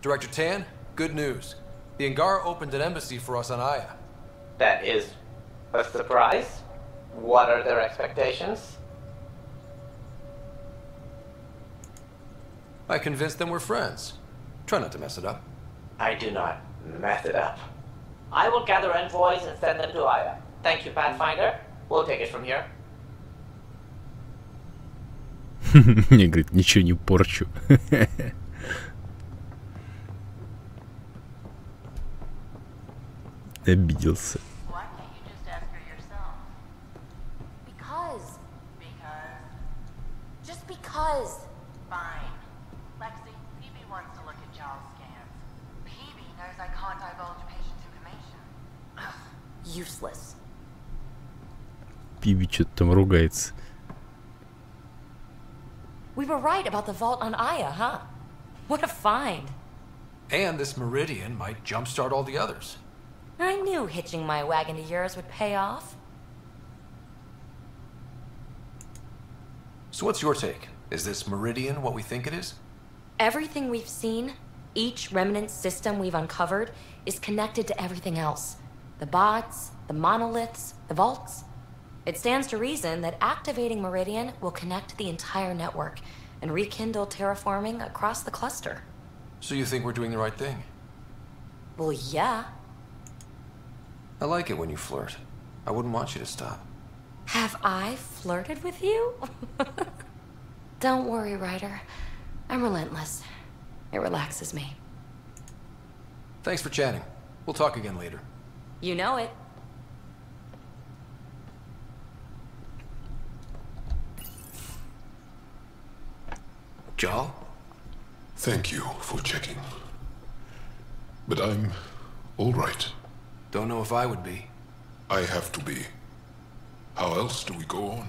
Director Tan, good news. The Angara opened an embassy for us on Aya. That is a surprise. What are their expectations? I convinced them we're friends. Try not to mess it up. I do not mess it up. I will gather envoys and send them to Aya. Thank you, Pathfinder. We'll take it from here. Мне говорит, ничего не порчу. Обиделся. Useless. Пиби что-то там ругается. We were right about the vault on Aya, huh? What a find. And this meridian might jumpstart all the others. I knew hitching my wagon to yours would pay off. So what's your take? Is this meridian what we think it is? Everything we've seen, each remnant system we've uncovered, is connected to everything else. The bots, the monoliths, the vaults. It stands to reason that activating Meridian will connect the entire network and rekindle terraforming across the cluster. So you think we're doing the right thing? Well, yeah. I like it when you flirt. I wouldn't want you to stop. Have I flirted with you? Don't worry, Ryder. I'm relentless. It relaxes me. Thanks for chatting. We'll talk again later. You know it. Jal? Thank you for checking. But I'm all right. Don't know if I would be. I have to be. How else do we go on?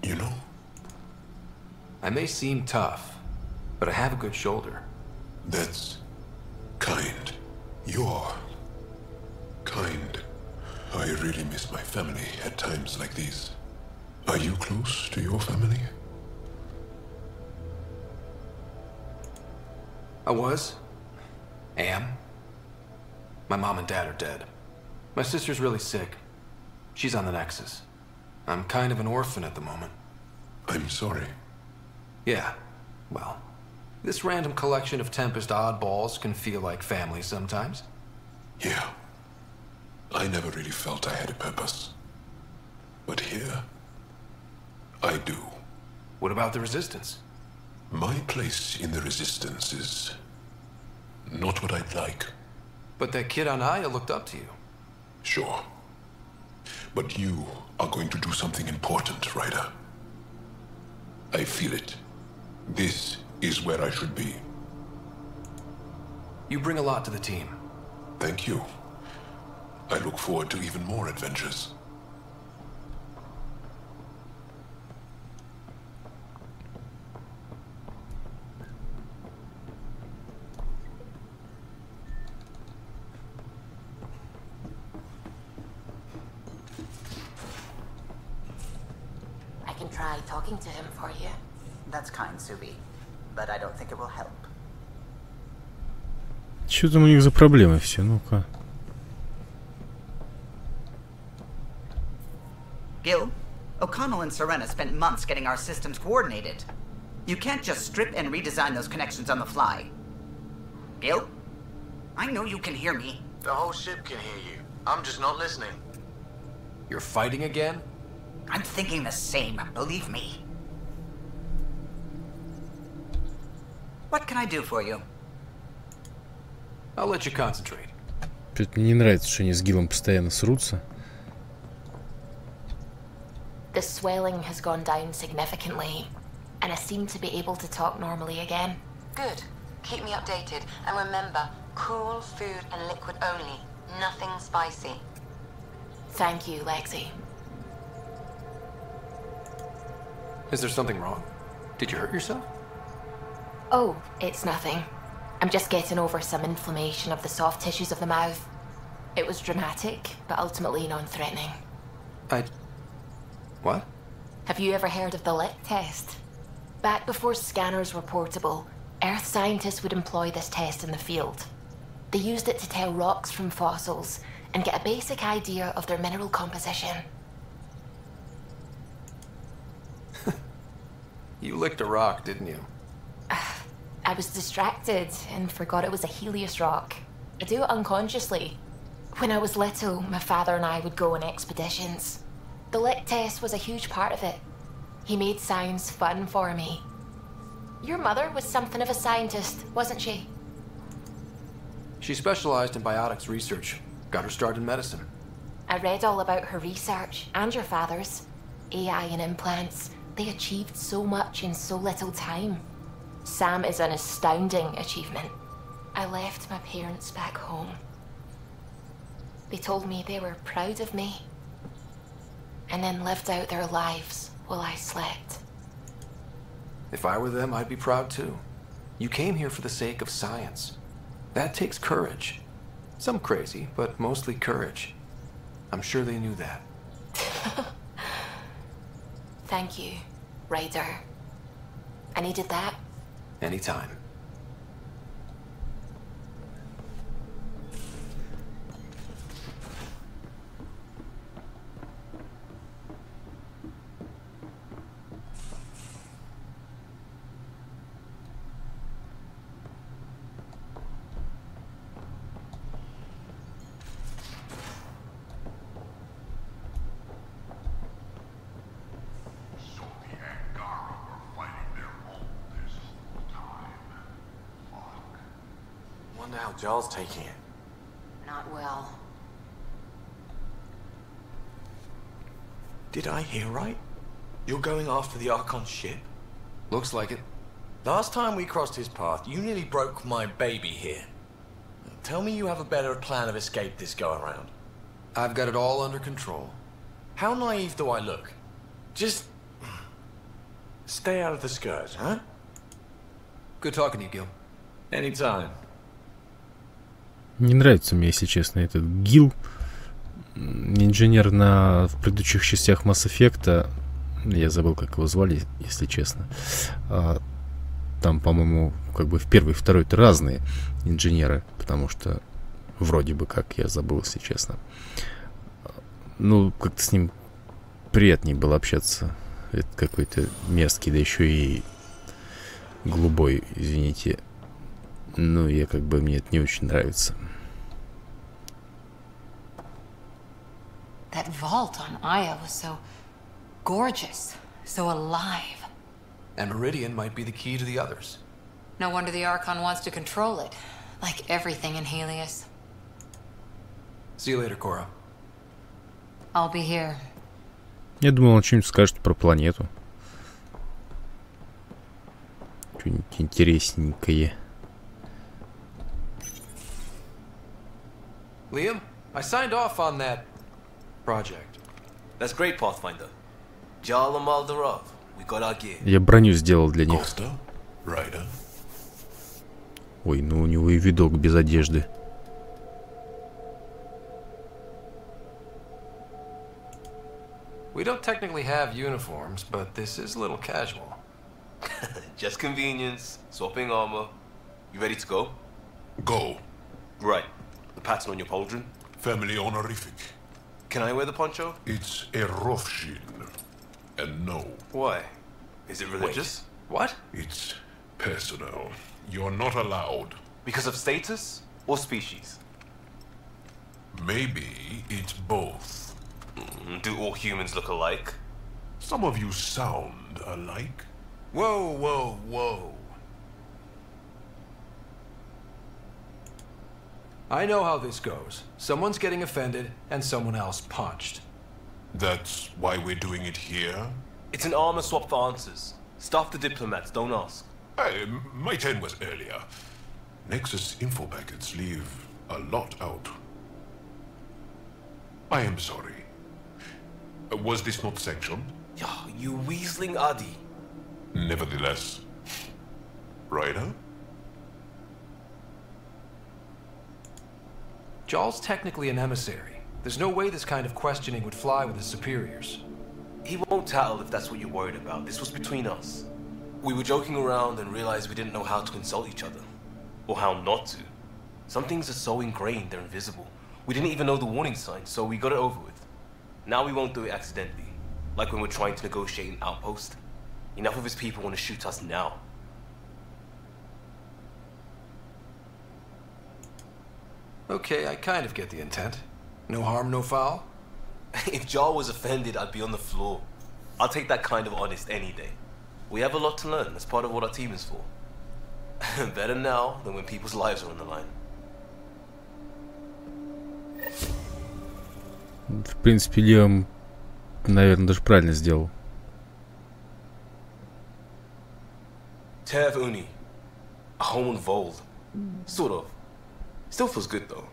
You know? I may seem tough, but I have a good shoulder. That's kind. You're kind. I really miss my family at times like these. Are you close to your family? I was. Am. My mom and dad are dead. My sister's really sick. She's on the Nexus. I'm kind of an orphan at the moment. I'm sorry. Yeah, well, this random collection of Tempest oddballs can feel like family sometimes. Yeah. I never really felt I had a purpose. But here, I do. What about the Resistance? My place in the Resistance is not what I'd like. But that kid on Aya looked up to you. Sure. But you are going to do something important, Ryder. I feel it. This is where I should be. You bring a lot to the team. Thank you. I look forward to even more adventures. I can try talking to him for you. That's kind, Subi. But I don't think it will help. Что там у них за проблемы все? Ну-ка. Gil, O'Connell and Serena spent months getting our systems coordinated. You can't just strip and redesign those connections on the fly. Gil? I know you can hear me. The whole ship can hear you. I'm just not listening. You're fighting again? I'm thinking the same, believe me. What can I do for you? I'll let you concentrate. Что-то мне не нравится, что они с Гилом постоянно срутся. The swelling has gone down significantly, and I seem to be able to talk normally again. Good. Keep me updated, and remember, cool food and liquid only. Nothing spicy. Thank you, Lexi. Is there something wrong? Did you hurt yourself? Oh, it's nothing. I'm just getting over some inflammation of the soft tissues of the mouth. It was dramatic, but ultimately non-threatening. What? Have you ever heard of the lick test? Back before scanners were portable, Earth scientists would employ this test in the field. They used it to tell rocks from fossils and get a basic idea of their mineral composition. You licked a rock, didn't you? I was distracted and forgot it was a Helios rock. I do it unconsciously. When I was little, my father and I would go on expeditions. The lick test was a huge part of it. He made science fun for me. Your mother was something of a scientist, wasn't she? She specialized in biotics research. Got her start in medicine. I read all about her research, and your father's. AI and implants. They achieved so much in so little time. Sam is an astounding achievement. I left my parents back home. They told me they were proud of me, and then lived out their lives while I slept. If I were them, I'd be proud too. You came here for the sake of science. That takes courage. Some crazy, but mostly courage. I'm sure they knew that. Thank you, Ryder. I needed that. Anytime. Wonder how Giles taking it. Not well. Did I hear right? You're going after the Archon ship? Looks like it. Last time we crossed his path, you nearly broke my baby here. Tell me you have a better plan of escape this go around. I've got it all under control. How naive do I look? Just stay out of the scourge, huh? Good talking to you, Gil. Anytime. Не нравится мне, если честно, этот Гил. Инженер в предыдущих частях Mass Effect. Я забыл, как его звали, если честно. Там, по-моему, как бы в первый и второй-то разные инженеры. Потому что вроде бы как, я забыл, если честно. Ну, как-то с ним приятнее было общаться. Это какой-то мерзкий, да еще и голубой, извините. Ну, я как бы, мне это не очень нравится. That vault on Aya was so gorgeous, so alive. And Meridian might be the key to the others. No wonder the Archon wants to control it, like everything in Helios. See you later, Cora. I'll be here. Я думал, он что-нибудь скажет про планету. Что-нибудь интересненькое. Liam, I signed off on that project. That's great, Pathfinder. Jarl and Maldarov, we got our gear. Я броню сделал для них. Ой, ну у него и видок без одежды. We don't technically have uniforms, but this is a little casual. Just convenience, swapping armor. You ready to go? Go. Right. The pattern on your pauldron? Family honorific. Can I wear the poncho? It's a Rothschild. And no. Why? Is it religious? Wait. What? It's personal. You're not allowed. Because of status or species? Maybe it's both. Do all humans look alike? Some of you sound alike. Whoa, whoa, whoa. I know how this goes. Someone's getting offended and someone else punched. That's why we're doing it here? It's an armor swap for answers. Stuff the diplomats, don't ask. My turn was earlier. Nexus info packets leave a lot out. I am sorry. Was this not sanctioned? You weaseling Adi. Nevertheless. Ryder? Jarl's technically an emissary. There's no way this kind of questioning would fly with his superiors. He won't tattle if that's what you're worried about. This was between us. We were joking around and realized we didn't know how to insult each other. Or how not to. Some things are so ingrained they're invisible. We didn't even know the warning signs, so we got it over with. Now we won't do it accidentally. Like when we're trying to negotiate an outpost. Enough of his people want to shoot us now. Okay, I kind of get the intent. No harm, no foul. If Jar was offended, I'd be on the floor. I'll take that kind of honest any day. We have a lot to learn. That's part of what our team is for. Better now than when people's lives are on the line. В принципе, левом, наверное, даже правильно сделал. Tev Uni. A home on Vold. Sort of. Still feels good though.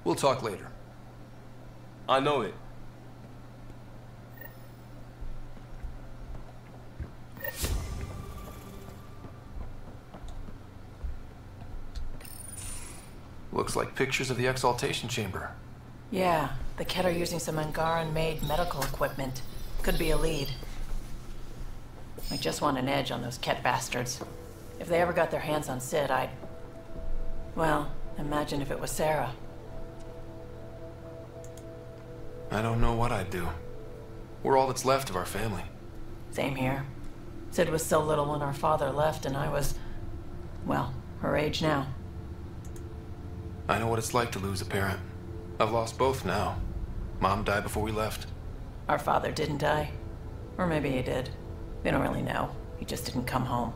We'll talk later. I know it. Looks like pictures of the exaltation chamber. Yeah, the Ket are using some Angaran-made medical equipment. Could be a lead. I just want an edge on those Ket bastards. If they ever got their hands on Sid, I'd... Well, imagine if it was Sarah. I don't know what I'd do. We're all that's left of our family. Same here. Sid was so little when our father left, and I was... well, her age now. I know what it's like to lose a parent. I've lost both now. Mom died before we left. Our father didn't die. Or maybe he did. We don't really know. He just didn't come home.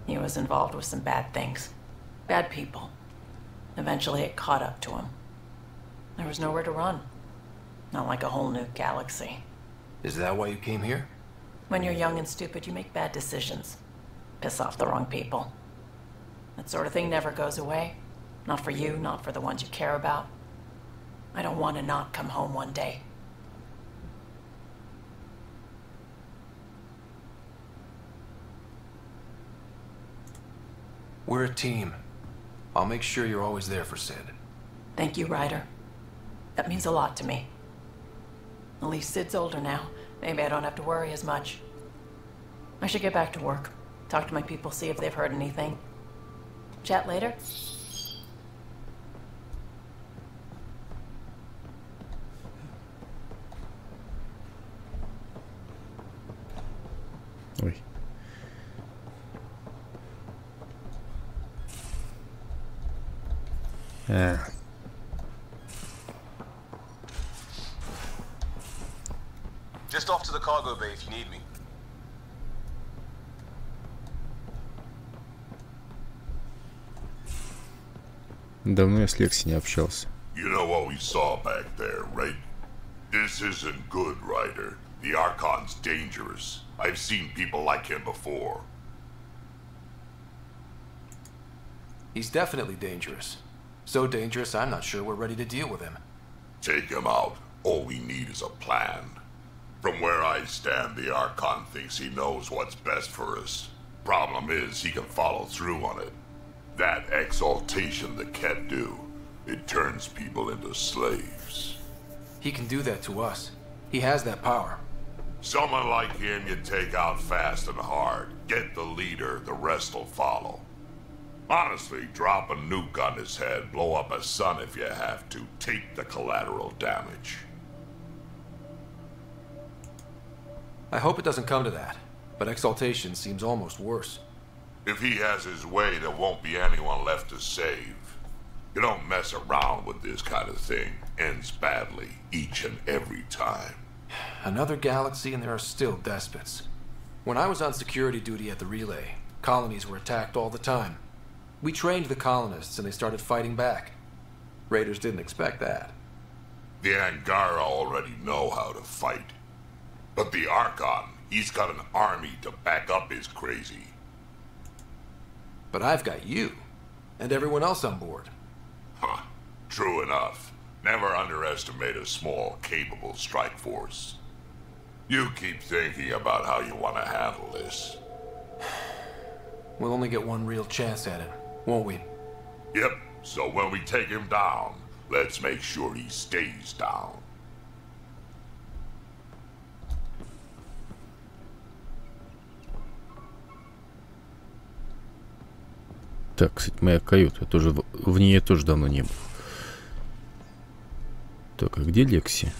He was involved with some bad things. Bad people. Eventually it caught up to him. There was nowhere to run. Not like a whole new galaxy. Is that why you came here? When you're young and stupid, you make bad decisions. Piss off the wrong people. That sort of thing never goes away. Not for you, not for the ones you care about. I don't want to not come home one day. We're a team. I'll make sure you're always there for Sid. Thank you, Ryder. That means a lot to me. At least Sid's older now. Maybe I don't have to worry as much. I should get back to work. Talk to my people, see if they've heard anything. Chat later? Ой. Just off to the cargo bay if you need me. Давно я с Лекси не общался. You know what we saw back there, right? This isn't good, Ryder. The Archon's dangerous. I've seen people like him before. He's definitely dangerous. So dangerous, I'm not sure we're ready to deal with him. Take him out. All we need is a plan. From where I stand, the Archon thinks he knows what's best for us. Problem is, he can follow through on it. That exaltation the Ket do, it turns people into slaves. He can do that to us. He has that power. Someone like him you take out fast and hard. Get the leader, the rest will follow. Honestly, drop a nuke on his head, blow up a sun if you have to. Take the collateral damage. I hope it doesn't come to that, but exaltation seems almost worse. If he has his way, there won't be anyone left to save. You don't mess around with this kind of thing. Ends badly, each and every time. Another galaxy and there are still despots. When I was on security duty at the relay, colonies were attacked all the time. We trained the colonists and they started fighting back. Raiders didn't expect that. The Angara already know how to fight. But the Archon, he's got an army to back up his crazy. But I've got you, and everyone else on board. Huh. True enough. Never underestimate a small, capable strike force. You keep thinking about how you want to handle this. We'll only get one real chance at it, won't we? Yep, so when we take him down, let's make sure he stays down. Так, кстати, моя каюта. Я тоже в ней тоже давно не был. Так, а где Лекси?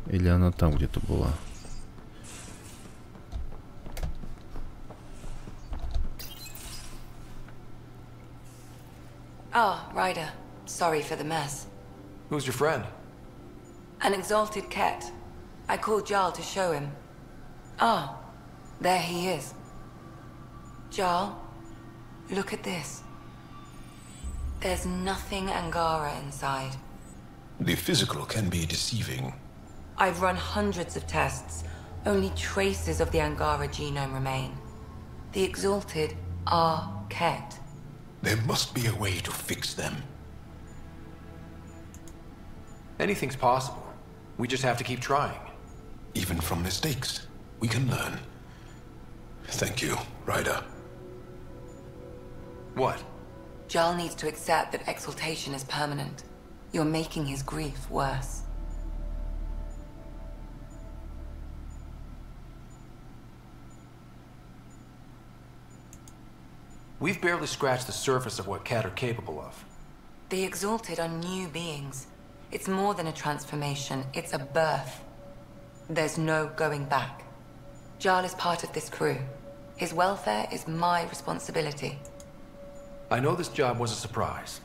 Или она там где-то была? Oh, Ryder. Sorry for the mess. Who's your friend? An exalted cat. I called Jarl to show him. Ah, there he is. Jarl, look at this. There's nothing Angara inside. The physical can be deceiving. I've run hundreds of tests. Only traces of the Angara genome remain. The exalted are Ket. There must be a way to fix them. Anything's possible. We just have to keep trying. Even from mistakes, we can learn. Thank you, Ryder. What? Jarl needs to accept that exaltation is permanent. You're making his grief worse. We've barely scratched the surface of what Cat are capable of. The exalted are new beings. It's more than a transformation, it's a birth. There's no going back. Jarl is part of this crew. His welfare is my responsibility. I know this job was a surprise,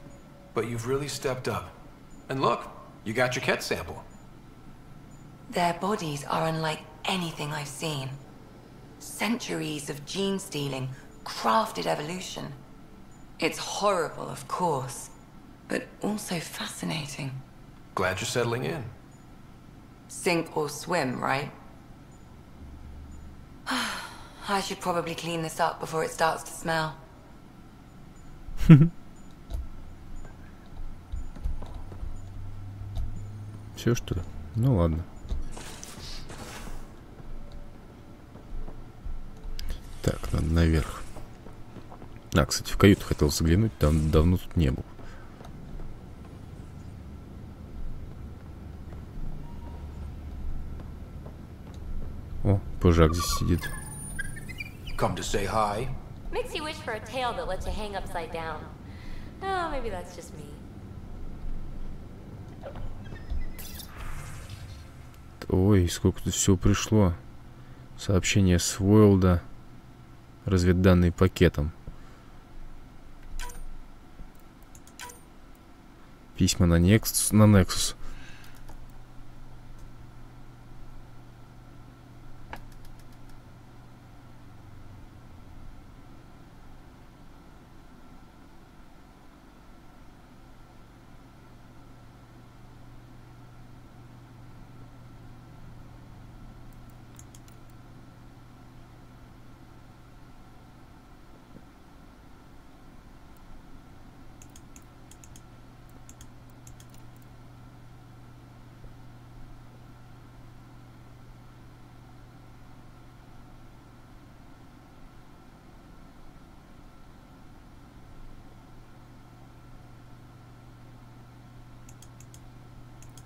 but you've really stepped up. And look, you got your Ket sample. Their bodies are unlike anything I've seen. Centuries of gene stealing, crafted evolution. It's horrible, of course, but also fascinating. Glad you're settling in. Sink or swim, right? I should probably clean this up before it starts to smell. Все, что ли? Ну ладно. Так, надо наверх. А, кстати, в каюту хотел заглянуть, там давно тут не был. О, пыжак здесь сидит. Come to say hi. Makes you wish for a tail that lets you hang upside down. Oh, maybe that's just me. Ой, сколько тут всего пришло. Сообщение с Войлда. Разведданные пакетом. Письма на Nexus.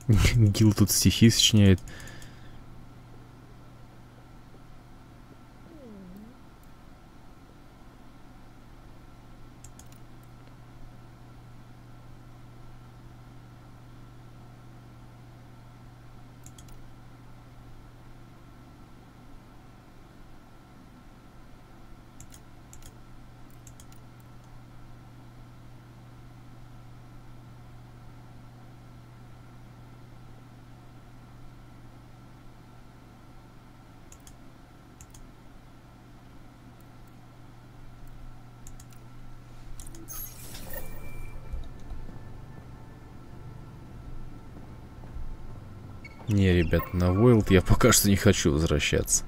Гил тут стихи сочиняет. Не, ребят, на Войлд я пока что не хочу возвращаться.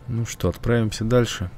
Ну что, отправимся дальше.